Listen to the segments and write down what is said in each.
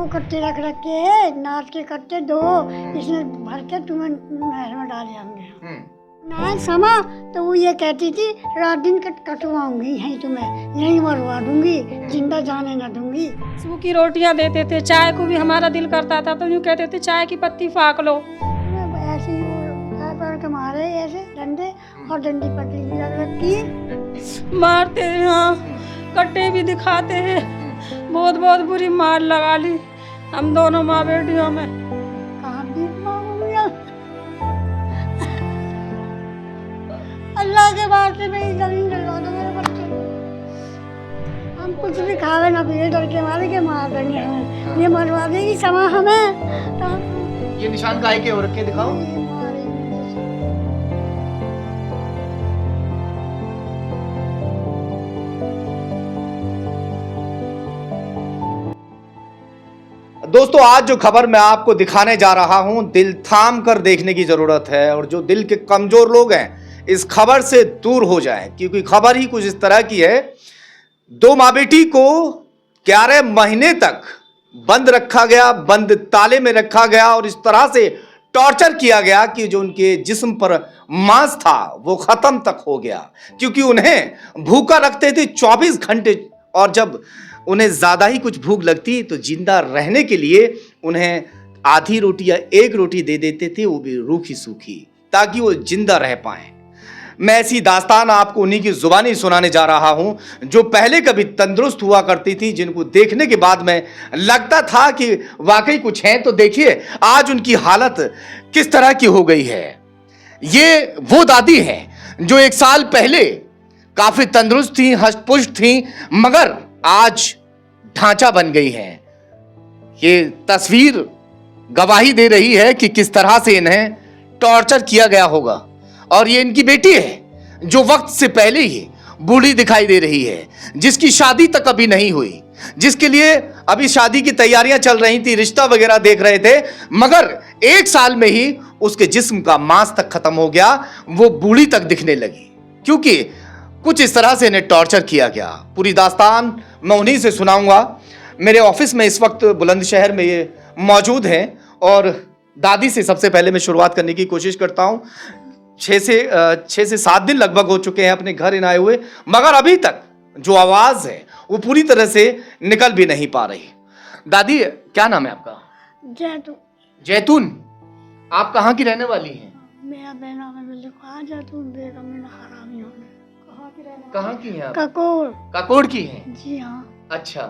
2 कट्टे रख रखे नाच के कट्टे 2 इसमें भर के तुम्हें नहर में डाले होंगे। ना समा तो वो ये कहती थी रात दिन कटवाऊंगी यहीं तुम्हें, यहीं मरवा दूंगी, जिंदा जाने न दूंगी। सूखी रोटियां देते थे, चाय को भी हमारा दिल करता था तो यूँ कहते थे चाय की पत्ती फाक लो। ऐसे ही वो पैर के मारे ऐसे डंडे और डंडी पकड़ी भी रख रखी, मारते हैं, हाँ कट्टे भी दिखाते हैं, बहुत बहुत बुरी मार लगा ली हम दोनों माँ बेटियों में। कहाँ भी अल्लाह के वास्ते नहीं जमीन दिलवा दो मेरे बच्चे, हम कुछ भी खावे ना पिए डर के मारे के मार देंगे हमें, ये मरवा देगी समा हमें। ये निशान काहे के हो रखे दिखाओ। दोस्तों आज जो खबर मैं आपको दिखाने जा रहा हूं, दिल थाम कर देखने की जरूरत है और जो दिल के कमजोर लोग हैं इस खबर से दूर हो जाएं, क्योंकि खबर ही कुछ इस तरह की है। 2 माँ बेटी को 11 महीने तक बंद रखा गया, बंद ताले में रखा गया और इस तरह से टॉर्चर किया गया कि जो उनके जिस्म पर मांस था वो खत्म तक हो गया, क्योंकि उन्हें भूखा रखते थे 24 घंटे और जब उन्हें ज्यादा ही कुछ भूख लगती तो जिंदा रहने के लिए उन्हें आधी रोटी या 1 रोटी दे देते थे, वो भी रूखी सूखी, ताकि वो जिंदा रह पाए। मैं ऐसी दास्तान आपको उन्हीं की जुबानी सुनाने जा रहा हूं जो पहले कभी तंदुरुस्त हुआ करती थी, जिनको देखने के बाद में लगता था कि वाकई कुछ है। तो देखिए आज उनकी हालत किस तरह की हो गई है। ये वो दादी हैं जो 1 साल पहले काफी तंदुरुस्त थी, हष्ट-पुष्ट थी, मगर आज ढांचा बन गई हैं। ये तस्वीर गवाही दे रही है कि किस तरह से इन्हें टॉर्चर किया गया होगा। और ये इनकी बेटी है जो वक्त से पहले ही बूढ़ी दिखाई दे रही है, जिसकी शादी तक अभी नहीं हुई, जिसके लिए अभी शादी की तैयारियां चल रही थी, रिश्ता वगैरह देख रहे थे, मगर 1 साल में ही उसके जिस्म का मांस तक खत्म हो गया, वो बूढ़ी तक दिखने लगी, क्योंकि कुछ इस तरह से इन्हें टॉर्चर किया गया। पूरी दास्तान मैं उन्हीं से सुनाऊंगा। मेरे ऑफिस में इस वक्त बुलंदशहर में ये मौजूद हैं और दादी से सबसे पहले मैं शुरुआत करने की कोशिश करता हूं। 6 से 7 दिन लगभग हो चुके हैं अपने घर इन आए हुए, मगर अभी तक जो आवाज है वो पूरी तरह से निकल भी नहीं पा रही। दादी क्या नाम है आपका? जैतून। जैतून, आप कहाँ की रहने वाली हैं? मेरा बहना में लिखा जैतून बेगम में हरामी होने। कहाँ की हैं आप? काकोड़ की हैं? जी हाँ। अच्छा,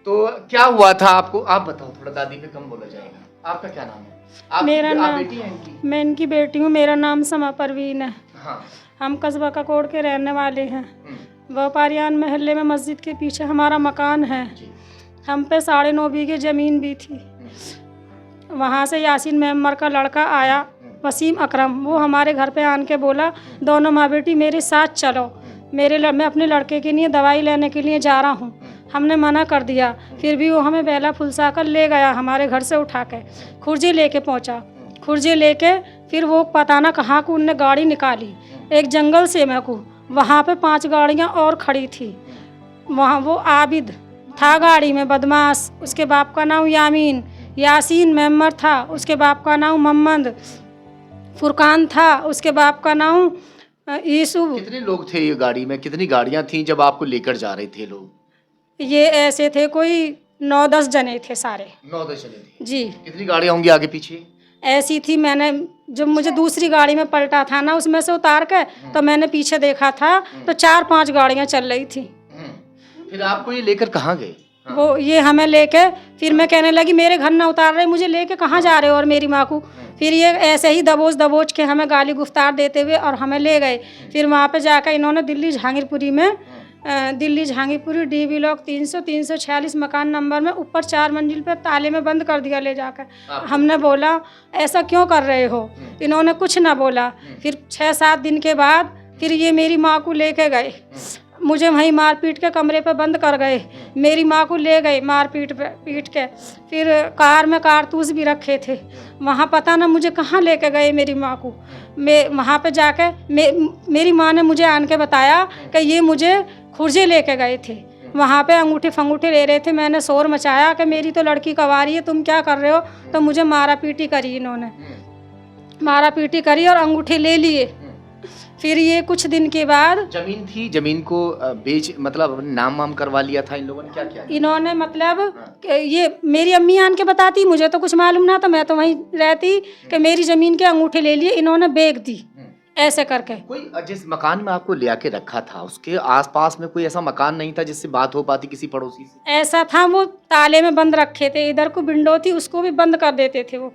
तो क्या हुआ था आपको, आप बताओ थोड़ा, दादी पे कम बोला जाएगा। आपका क्या नाम है? मेरा नाम, बेटी है इनकी? मैं इनकी बेटी हूँ, मेरा नाम समा परवीन है। हाँ। हम कस्बा काकोड़ के रहने वाले हैं। व्यापारियान महल्ले में मस्जिद के पीछे हमारा मकान है। हम पे 9.5 बीघे ज़मीन भी थी। वहाँ से यासीन मेम्बर का लड़का आया, वसीम अकरम, वो हमारे घर पे आन के बोला दोनों माँ बेटी मेरे साथ चलो, मैं अपने लड़के के लिए दवाई लेने के लिए जा रहा हूँ। हमने मना कर दिया, फिर भी वो हमें बेला फुलसा कर ले गया, हमारे घर से उठा के खुर्जी लेके पहुँचा। खुर्जी लेके फिर वो पता ना कहाँ को उनने गाड़ी निकाली, एक जंगल से मेरे को, वहाँ पे 5 गाड़ियाँ और खड़ी थी। वहाँ वो आबिद था गाड़ी में, बदमाश, उसके बाप का नाम यामीन, यासीन मेम्बर था, उसके बाप का नाम मोहम्मद, फुरकान था, उसके बाप का नाम यूसुफ। कितने लोग थे ये गाड़ी में, कितनी गाड़ियाँ थीं जब आपको लेकर जा रहे थे लोग? ये ऐसे थे कोई 9-10 जने थे सारे। 9-10 जने थे जी। कितनी गाड़ियाँ होंगी आगे पीछे? ऐसी थी, मैंने जब मुझे दूसरी गाड़ी में पलटा था ना, उसमें से उतार के तो मैंने पीछे देखा था तो 4-5 गाड़ियाँ चल रही थी। फिर आपको ये लेकर कहाँ गए? हाँ। वो ये हमें लेके, फिर मैं कहने लगी मेरे घर ना उतार रहे, मुझे लेके कहाँ जा रहे हो और मेरी माँ को। फिर ये ऐसे ही दबोच के हमें गाली गुफ्तार देते हुए और हमें ले गए। फिर वहाँ पे जाकर इन्होंने दिल्ली जहांगीरपुरी डी ब्लॉक 346 मकान नंबर में ऊपर 4 मंजिल पे ताले में बंद कर दिया ले जाकर। हमने बोला ऐसा क्यों कर रहे हो, इन्होंने कुछ ना बोला। फिर 6-7 दिन के बाद फिर ये मेरी माँ को लेके गए, मुझे वहीं मार पीट के कमरे पे बंद कर गए, मेरी माँ को ले गए मार पीट के। फिर कार में कारतूस भी रखे थे, वहाँ पता ना मुझे कहाँ लेके गए मेरी माँ को। मैं वहाँ पे जाके मेरी माँ ने मुझे आन के बताया कि ये मुझे खुर्जे लेके गए थे। वहाँ पे अंगूठे फंगूठे ले रहे थे। मैंने शोर मचाया कि मेरी तो लड़की कवारी है, तुम क्या कर रहे हो? तो मुझे मारा पीटी करी, इन्होंने मारा पीटी करी और अंगूठे ले लिए। फिर ये कुछ दिन के बाद जमीन थी, जमीन को बेच मतलब नाम वाम करवा लिया था इन लोगों ने, क्या किया? इन्होंने मतलब कि ये मेरी अम्मी आन के बताती, मुझे तो कुछ मालूम ना था, मैं तो वहीं रहती, कि मेरी जमीन के अंगूठे ले लिए, इन्होंने बेच दी ऐसे करके। कोई जिस मकान में आपको लिया के रखा था उसके आसपास में कोई ऐसा मकान नहीं था जिससे बात हो पाती किसी पड़ोसी से? ऐसा था, वो ताले में बंद रखे थे, इधर को विंडो थी उसको भी बंद कर देते थे वो।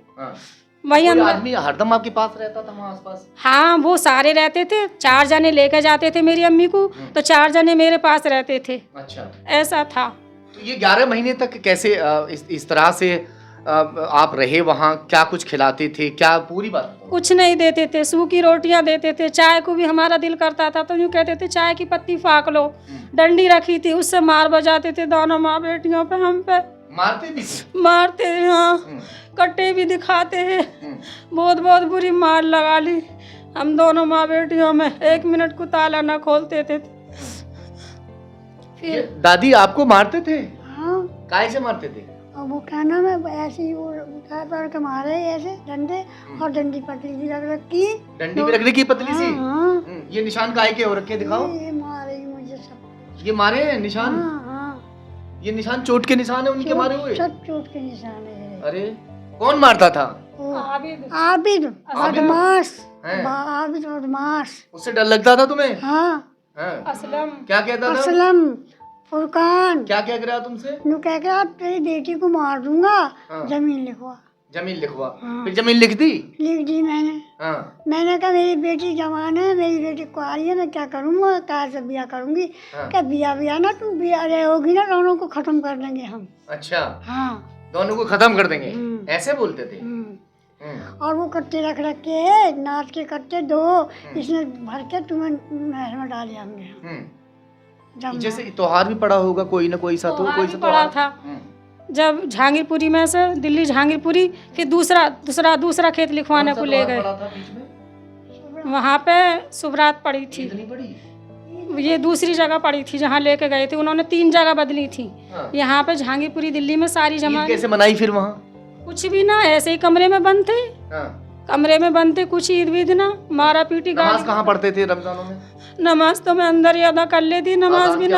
वही कोई अंदर आदमी हरदम आपके पास रहता था वहाँ आसपास? हाँ, वो सारे रहते थे, 4 जने लेकर जाते थे मेरी अम्मी को, तो 4 जने मेरे पास रहते थे। अच्छा, ऐसा था। तो ये 11 महीने तक कैसे इस तरह से आप रहे वहाँ? क्या कुछ खिलाते थे, क्या पूरी बात बताओ। कुछ नहीं देते थे, सूखी रोटियां देते थे, चाय को भी हमारा दिल करता था तो यूँ कहते थे चाय की पत्ती फाक लो। डंडी रखी थी, उससे मार बजाते थे दोनों माँ बेटियों पे, हम पे मारते भी थे? मारते हैं, हाँ, कट्टे भी दिखाते हैं, बहुत बहुत बुरी मार लगा ली हम दोनों माँ बेटियों में, 1 मिनट को ताला ना खोलते थे। फिर दादी आपको मारते थे? हाँ, काहे से मारते थे? और वो क्या नाम है, ऐसे ही वो उठा पड़ के मारे ऐसे डंडे, और डंडी पतली भी रख रखी। डंडी में रखने की पतली सी? हाँ, ये निशान काहे के हो रखे, दिखाओ। ये मारे ही मुझे सब। ये मारे हैं निशान? हाँ हाँ, ये निशान चोट के निशान है उनके मारे हुए? सब चोट के निशान है। अरे कौन मारता था? वो आबिद आबिद बदमाश, हैं? आबिद बदमाश। उससे डर लगता था तुम्हें? हाँ, हैं? असलम क्या कहता था? असलम, फुरकान, क्या कह रहा तुमसे? नु कह के अब तेरी बेटी को मार दूंगा, हाँ। जमीन लिखवा। जमीन लिखवा? हाँ। फिर जमीन लिख दी? लिख दी मैंने। हाँ। मैंने कहा मेरी बेटी जवान है, मेरी बेटी कुआरी है, मैं क्या करूँगा, कहाँ से बिया करूँगी? हाँ। क्या बिया ना, तू बिया रहोगी ना, दोनों को खत्म कर देंगे हम। अच्छा, हाँ। दोनों को खत्म कर देंगे, हम्म। ऐसे बोलते थे? और वो कट्टे रख के, नाच के कट्टे 2 इसमें भर के तुम्हें नहर में डाल जाएंगे। जैसे त्योहार भी पड़ा होगा कोई ना कोई सा, तो कोई सा पड़ा त्योहार था जब जहांगीरपुरी में से दिल्ली जहांगीरपुरी, फिर दूसरा खेत लिखवाने को ले गए। वहाँ पे शुभरात पड़ी थी, ये दूसरी जगह पड़ी थी जहाँ लेके गए थे, उन्होंने 3 जगह बदली थी। हाँ। यहाँ पे जहांगीरपुरी दिल्ली में सारी जमा। कैसे मनाई फिर वहाँ? कुछ भी ना, ऐसे ही कमरे में बंद थे। हाँ। कमरे में बंद थे, कुछ ईद वीद ना, मारा पीटी। नमाज कहाँ पढ़ते थे रमजानों में? नमाज तो मैं अंदर ही अदा कर लेती, नमाज भी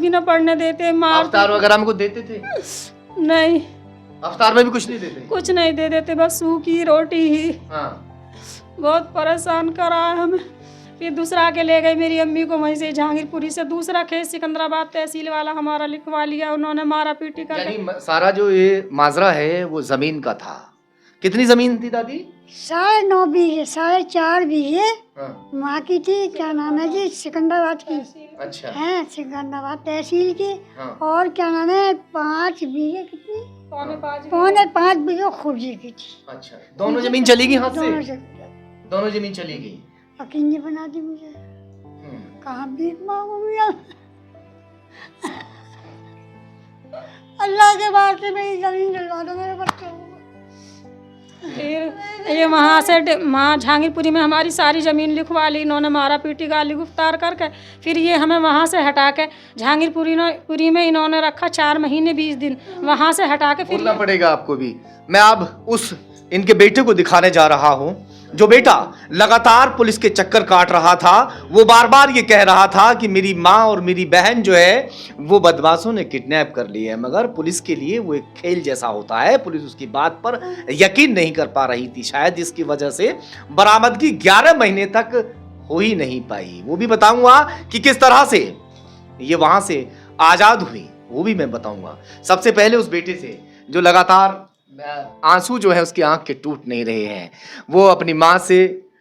ना पढ़ने देते, मार। अफ्तार वगैरह में कुछ देते थे? नहीं, अफ्तार में भी कुछ नहीं देते? कुछ नहीं दे देते, बस सूखी रोटी ही। हाँ। बहुत परेशान करा है हमें। फिर दूसरा के ले गई मेरी अम्मी को, वहीं से जहांगीरपुरी से दूसरा खेत सिकंदराबाद तहसील वाला हमारा लिखवा लिया, उन्होंने मारा पीटी कर। यानी सारा जो ये माजरा है वो जमीन का था। कितनी जमीन थी दादी? 9.5 बीघे, 4.5 बीघे हाँ। माँ की थी, क्या नाम है जी, सिकंदराबाद की अच्छा है, सिकंदराबाद तहसील की। हाँ। और क्या नाम है, 5 बीघे कितनी, 5.5 बीघे खुर्जी की थी। अच्छा, दोनों जमीन चली गई हाथ दोनों से? से दोनों जमीन चली गई। यकीन नहीं बना दी मुझे, कहाँ भीख मांगूंगी अब? अल्लाह के वास्ते मेरी जमीन दिलवा दो मेरे बच्चों को। फिर ये वहाँ से जहांगीरपुरी में हमारी सारी ज़मीन लिखवा ली इन्होंने, मारा पीटी गाली गुफ्तार करके। फिर ये हमें वहाँ से हटा के जहांगीरपुरी में इन्होंने रखा 4 महीने 20 दिन, वहाँ से हटा के फिर बोलना पड़ेगा आपको भी। मैं अब उस इनके बेटे को दिखाने जा रहा हूँ जो बेटा लगातार पुलिस के चक्कर काट रहा था। वो बार बार ये कह रहा था कि मेरी माँ और मेरी बहन जो है वो बदमाशों ने किडनैप कर ली है, मगर पुलिस के लिए वो एक खेल जैसा होता है। पुलिस उसकी बात पर यकीन नहीं कर पा रही थी, शायद इसकी वजह से बरामदगी 11 महीने तक हो ही नहीं पाई। वो भी बताऊंगा कि किस तरह से ये वहां से आजाद हुई, वो भी मैं बताऊंगा। सबसे पहले उस बेटे से जो लगातार आंसू जो है उसकी आंख के टूट नहीं रहे हैं, वो अपनी माँ से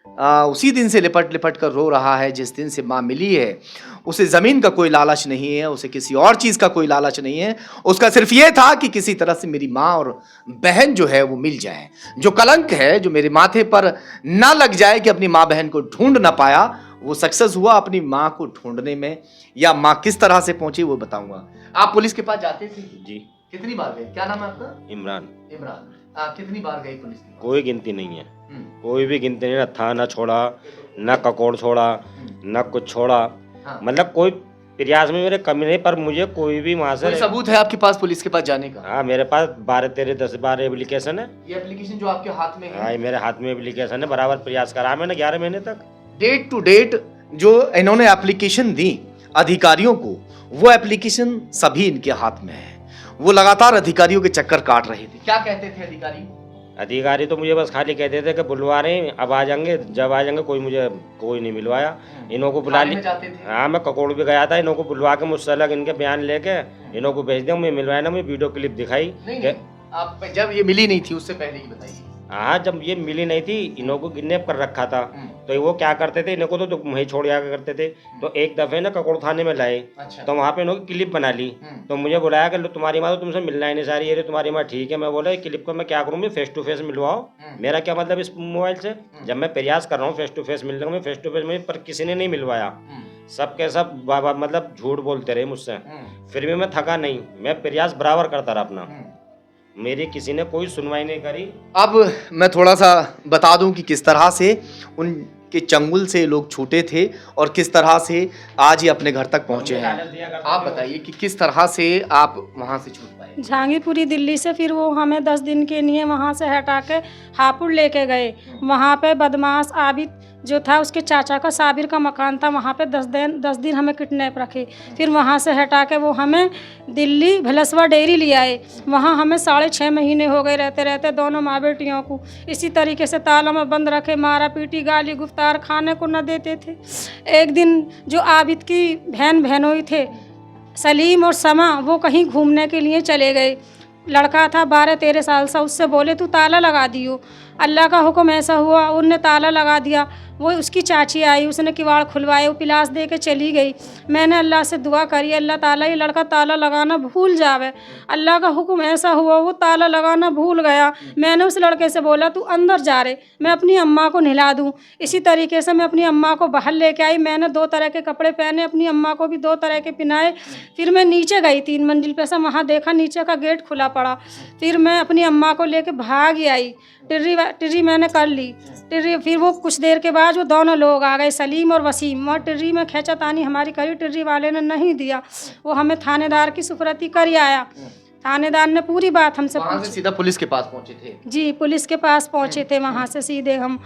उसी दिन से लिपट लिपट कर रो रहा है जिस दिन से माँ मिली है। उसे ज़मीन का कोई लालच नहीं है, उसे किसी और चीज़ का कोई लालच नहीं है। उसका सिर्फ ये था कि किसी तरह से मेरी माँ और बहन जो है वो मिल जाए। जो कलंक है जो मेरे माथे पर ना लग जाए कि अपनी माँ बहन को ढूंढ ना पाया, वो सक्सेस हुआ अपनी माँ को ढूंढने में। या माँ किस तरह से पहुंची वो बताऊंगा। आप पुलिस के पास जाते थे जी? कितनी बार गए? क्या नाम है आपका? इमरान। इमरान, कितनी बार गए पुलिस के पास? कोई गिनती नहीं है, कोई भी गिनती नहीं, ना थाना छोड़ा, ना ककोड़ छोड़ा, ना कुछ छोड़ा। हाँ। मतलब कोई प्रयास में मेरे कमी नहीं, पर मुझे कोई भी वहाँ कोई से सबूत है आपके पास पुलिस के पास जाने का? हाँ मेरे पास 12 एप्लीकेशन है। ये एप्लीकेशन जो आपके हाथ में हाँ है, ये मेरे हाथ में एप्लीकेशन है, बराबर प्रयास करा मैंने 11 महीने तक। डेट टू डेट जो इन्होंने एप्लीकेशन दी अधिकारियों को, वो एप्लीकेशन सभी इनके हाथ में है। वो लगातार अधिकारियों के चक्कर काट रहे थे। क्या कहते थे अधिकारी? अधिकारी तो मुझे बस खाली कहते थे कि बुलवा रहे हैं, अब आ जाएंगे, जब आ जाएंगे। कोई नहीं मिलवाया। इन्हों को बुला थाने में जाते थे? हाँ मैं ककोड़ भी गया था, इन्हों को बुलवा के मुझसे अलग इनके बयान लेके इन्हों को भेज दिया। मैं मिलवाया ना, मैं वीडियो क्लिप दिखाई। नहीं, आप जब ये मिली नहीं थी उससे पहले ही बताइए। हाँ जब ये मिली नहीं थी, इन्हों को किडनैप कर रखा था, तो वो क्या करते थे, इन्हों को तो वहीं छोड़ आया करते थे। तो एक दफे ना ककोड़ थाने में लाए, अच्छा। तो वहाँ पे इन्हों की क्लिप बना ली। तो मुझे बुलाया कि लो तुम्हारी माँ तो तुमसे मिलना ही नहीं सारी, ये तुम्हारी माँ ठीक है। मैं बोला ये क्लिप को मैं क्या करूँ, मैं फेस टू फेस मिलवाओ, मेरा क्या मतलब इस मोबाइल से। जब मैं प्रयास कर रहा हूँ फेस टू फेस मिलने का, मैं फेस टू फेस में, पर किसी ने नहीं मिलवाया। सब के सब मतलब झूठ बोलते रहे मुझसे। फिर भी मैं थका नहीं, मैं प्रयास बराबर करता रहा अपना। मेरी किसी ने कोई सुनवाई नहीं करी। अब मैं थोड़ा सा बता दूं कि किस तरह से उनके चंगुल से लोग छूटे थे और किस तरह से आज ये अपने घर तक पहुंचे हैं। आप बताइए कि किस तरह से आप वहां से छूट पाए? जहांगीरपुरी दिल्ली से फिर वो हमें 10 दिन के लिए वहाँ से हटा के हापुड़ लेके गए। वहाँ पे बदमाश आबिद जो था, उसके चाचा का साबिर का मकान था, वहाँ पे 10 दिन हमें किडनैप रखे। फिर वहाँ से हटा के वो हमें दिल्ली भलसवा डेयरी ले आए। वहाँ हमें 6.5 महीने हो गए रहते रहते दोनों माँ बेटियों को। इसी तरीके से ताला में बंद रखे, मारा पीटी, गाली गुफ्तार, खाने को न देते थे। एक दिन जो आबिद की बहनोई थे सलीम और समा, वो कहीं घूमने के लिए चले गए। लड़का था 12-13 साल सा, उससे बोले तू ताला लगा दियो। अल्लाह का हुक्म ऐसा हुआ, उनने ताला लगा दिया। वो उसकी चाची आई, उसने किवाड़ खुलवाए, वो पिलास दे के चली गई। मैंने अल्लाह से दुआ करी, अल्लाह ताला ये लड़का ताला लगाना भूल जावे। अल्लाह का हुक्म ऐसा हुआ, वो ताला लगाना भूल गया। मैंने उस लड़के से बोला तू अंदर जा रे, मैं अपनी अम्मा को नहला दूँ। इसी तरीके से मैं अपनी अम्मा को बाहर लेके आई। मैंने 2 तरह के कपड़े पहने, अपनी अम्मा को भी 2 तरह के पहनाए। फिर मैं नीचे गई 3 मंजिल पे से, वहाँ देखा नीचे का गेट खुला पड़ा। फिर मैं अपनी अम्मा को लेके भाग आई। टिर्री मैंने कर ली। टिर्री फिर वो कुछ देर के बाद वो दोनों लोग आ गए, सलीम और वसीम। और टिर्री में खींचातानी हमारी करी, टिर्री वाले ने नहीं दिया। वो हमें थानेदार की सुपुर्दी कर आया। थानेदार ने पूरी बात हमसे वहाँ से सीधा पुलिस के पास पहुंचे थे? जी, पुलिस के पास पहुंचे थे। वहाँ से सीधे हम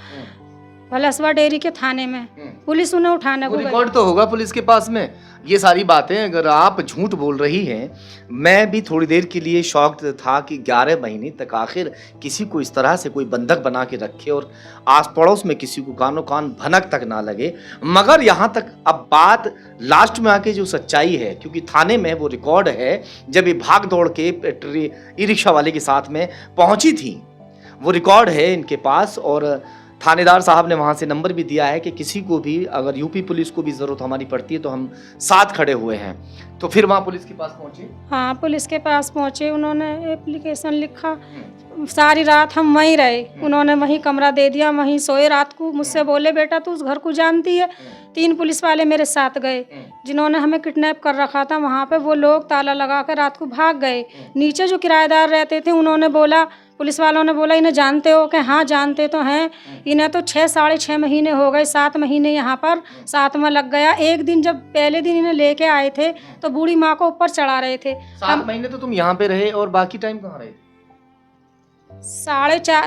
भलसवा डेयरी के थाने में, पुलिस उन्हें उठाने को गई। रिकॉर्ड तो होगा पुलिस के पास में ये सारी बातें। अगर आप झूठ बोल रही हैं, मैं भी थोड़ी देर के लिए शॉक्ड था कि 11 महीने तक आखिर किसी को इस तरह से कोई बंधक बना के रखे और आस पड़ोस में किसी को कानो कान भनक तक ना लगे। मगर यहाँ तक अब बात लास्ट में आके जो सच्चाई है, क्योंकि थाने में वो रिकॉर्ड है जब ये भाग दौड़ के ई रिक्शा वाले के साथ में पहुंची थी, वो रिकॉर्ड है इनके पास। और थानेदार साहब ने वहाँ से नंबर भी दिया है कि किसी को भी अगर यूपी पुलिस को भी ज़रूरत हमारी पड़ती है तो हम साथ खड़े हुए हैं। तो फिर वहाँ पुलिस के पास पहुँचे? हाँ, पुलिस के पास पहुँचे। उन्होंने एप्लीकेशन लिखा। सारी रात हम वहीं रहे। उन्होंने वहीं कमरा दे दिया, वहीं सोए रात को। मुझसे बोले बेटा तू उस घर को जानती है? 3 पुलिस वाले मेरे साथ गए जिन्होंने हमें किडनैप कर रखा था। वहाँ पे वो लोग ताला लगा कर रात को भाग गए। नीचे जो किराएदार रहते थे उन्होंने बोला, पुलिस वालों ने बोला इन्हें जानते हो? कि हाँ जानते तो हैं। इन्हें तो 6-6.5 महीने हो गए, 7 महीने यहाँ पर, 7वां लग गया। एक दिन जब पहले दिन इन्हें लेके आए थे तो बूढ़ी माँ को ऊपर चढ़ा रहे थे। 7 महीने तो तुम यहाँ पे रहे और बाकी टाइम कहाँ रहे?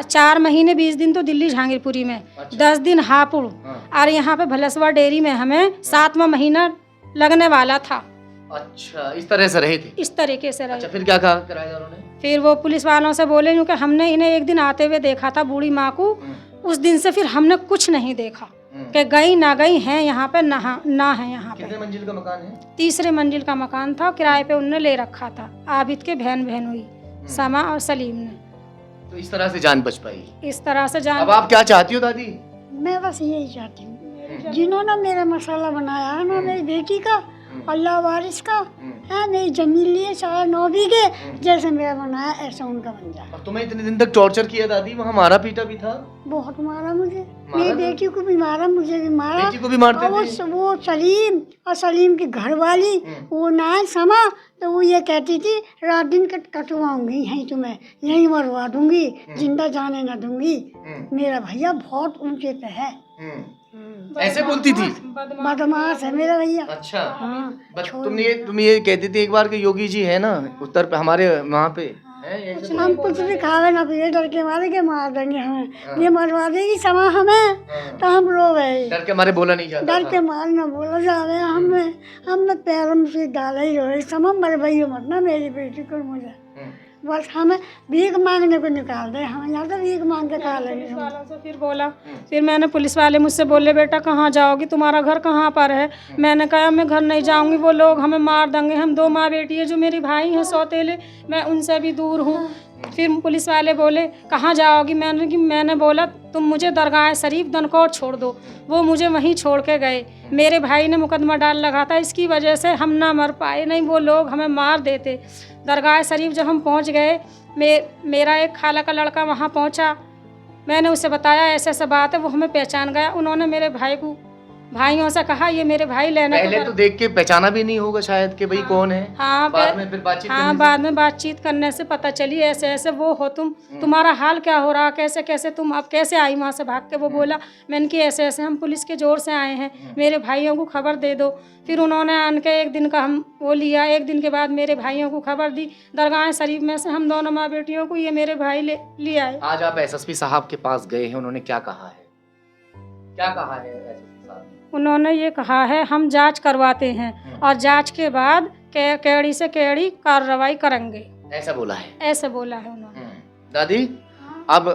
4 महीने 20 दिन तो दिल्ली जहांगीरपुरी में, 10 दिन हापुड़, और यहाँ पे भलसवा डेयरी में हमें 7वां महीना लगने वाला था। अच्छा, इस तरह से रहे थे? इस तरीके से रहे। अच्छा, फिर क्या कहा किराएदारों ने? फिर वो पुलिस वालों से बोले क्योंकि हमने इन्हें एक दिन आते हुए देखा था बूढ़ी माँ को। उस दिन से फिर हमने कुछ नहीं देखा कि गई ना गई हैं यहाँ पे ना है यहाँ पे। कितने मंजिल का मकान है? 3रे मंजिल का मकान था, किराए पे उनने ले रखा था। आबिद के बहन हुई समा और सलीम ने। तो इस तरह से जान बच पाई? इस तरह से जान। अब आप क्या चाहती हो दादी? मैं बस यही चाहती हूँ, जिन्होंने मेरा मसाला बनाया है ना, मेरी बेटी का, अल्लाह वारिस का है, मेरी जमीन लिए 9.5 बीघे, जैसे मेरा बनाया ऐसा उनका बन जाए। और तुम्हें इतने दिन तक टॉर्चर किया दादी, वहाँ मारा पीटा भी था? बहुत मारा मुझे, मेरी बेटी को भी मारा, मुझे भी मारा। बेटी को भी मारते थे? वो सलीम और सलीम की घरवाली, वो ना समा, तो वो ये कहती थी रात दिन कटवाऊंगी, यहीं तुम्हें यहीं मरवा दूंगी, जिंदा जाने न दूंगी। मेरा भैया बहुत ऊंचे पे है। ऐसे बोलती थी? बदमाश है मेरा भैया। अच्छा। हाँ तुम ये कहती थी एक बार कि योगी जी है ना उत्तर पे हमारे वहाँ पे हैं, ऐसे हम कुछ भी खावे ना पिए, डर के मारे के मार देंगे हमें, ये मरवा देगी समा हमें, तो हम रो गए। डर के मारे बोला नहीं जाता डर के मार ना बोला जा रहे हमें, हमने पैरों में से डाला ही रोए समा मर भैया मत ना मेरी बेटी को मुझे, बस हमें भीख मांगने को निकाल दे, हम यहाँ से भीख मांग के खा लेंगे। पुलिस वालों से फिर बोला, फिर मैंने पुलिस वाले मुझसे बोले बेटा कहाँ जाओगी, तुम्हारा घर कहाँ पर है। मैंने कहा मैं घर नहीं जाऊंगी, वो लोग हमें मार देंगे, हम 2 माँ बेटी है, जो मेरे भाई हैं सौतेले, मैं उनसे भी दूर हूँ। फिर पुलिस वाले बोले कहाँ जाओगी, मैंने बोला तुम मुझे दरगाह शरीफ दनकौर छोड़ दो। वो मुझे वहीं छोड़ के गए। मेरे भाई ने मुकदमा डाल लगा था, इसकी वजह से हम ना मर पाए, नहीं वो लोग हमें मार देते। दरगाह शरीफ जब हम पहुंच गए, मेरा एक खाला का लड़का वहां पहुंचा, मैंने उसे बताया ऐसे ऐसा बात है, वो हमें पहचान गया। उन्होंने मेरे भाइयों से कहा ये मेरे भाई लेने पहले तो देख के पहचाना भी नहीं होगा शायद कि भाई कौन है। हाँ बाद में फिर बातचीत करने से? बाद में बातचीत करने से पता चली ऐसे ऐसे वो हो तुम, तुम्हारा हाल क्या हो रहा, कैसे कैसे तुम अब कैसे आई वहाँ से भाग के। वो बोला मैंने कि ऐसे ऐसे हम पुलिस के जोर से आए हैं, मेरे भाइयों को खबर दे दो। फिर उन्होंने आन के 1 दिन का हम वो लिया, 1 दिन के बाद मेरे भाइयों को खबर दी। दरगाह शरीफ में से हम दोनों माँ बेटियों को ये मेरे भाई ले आए। आज आप एसएसपी साहब के पास गए हैं, उन्होंने क्या कहा है? क्या कहा है एसएसपी साहब ने? उन्होंने ये कहा है हम जांच करवाते हैं और जांच के बाद केड़ी से केड़ी कार्रवाई करेंगे, ऐसा बोला है। ऐसे बोला है उन्होंने। दादी अब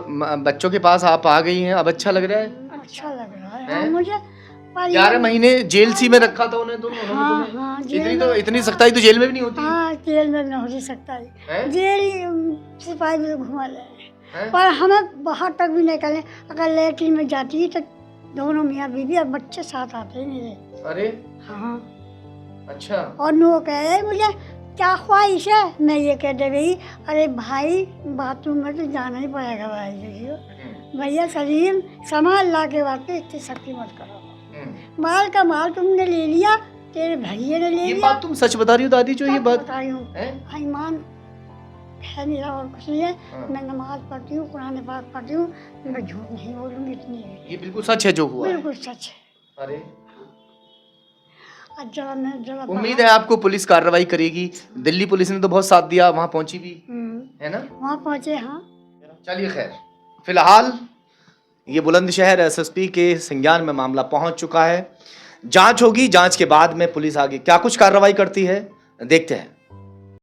बच्चों के पास आप आ गई हैं, अब अच्छा लग रहा है? अच्छा लग रहा है हाँ, मुझे 11 महीने जेल सी में रखा था उन्हें, हाँ, इतनी सख्ताई तो जेल में भी नहीं होती। हाँ जेल में नहीं हो सकता है, जेल सिपाही भी घुमा ले, पर हमें बाहर तक भी नहीं करें। अगर लेटरिन में जाती है तो दोनों मियाँ बीवी और बच्चे साथ आते हैं मेरे। अरे हाँ अच्छा। और नो कहे मुझे क्या ख्वाहिश है, मैं ये कह दे रही अरे भाई बाथरूम में तो जाना ही पड़ेगा भाई भैया सलीम समा अल्लाह के वास्ते इतनी सख्ती मत करो। माल का माल तुमने ले लिया, तेरे भैया ने ले ये लिया। बात तुम सच बता रही हो दादी? जो ये बात बताई हूँ, ईमान है मेरा और कुछ नहीं है। मैं नमाज पढ़ती हूँ, कुरान पाक पढ़ती हूँ, मैं झूठ नहीं बोलूँगी, इतनी है। ये बिल्कुल सच है जो हुआ है? बिल्कुल सच है। अरे जरा उम्मीद है आपको पुलिस कार्रवाई करेगी। दिल्ली पुलिस ने तो बहुत साथ दिया, वहाँ पहुंची भी है ना? वहाँ पहुँचे। हाँ चलिए खैर, फिलहाल ये बुलंदशहर एसएसपी के संज्ञान में मामला पहुंच चुका है। जांच होगी, जांच के बाद में पुलिस आगे क्या कुछ कार्रवाई करती है देखते हैं।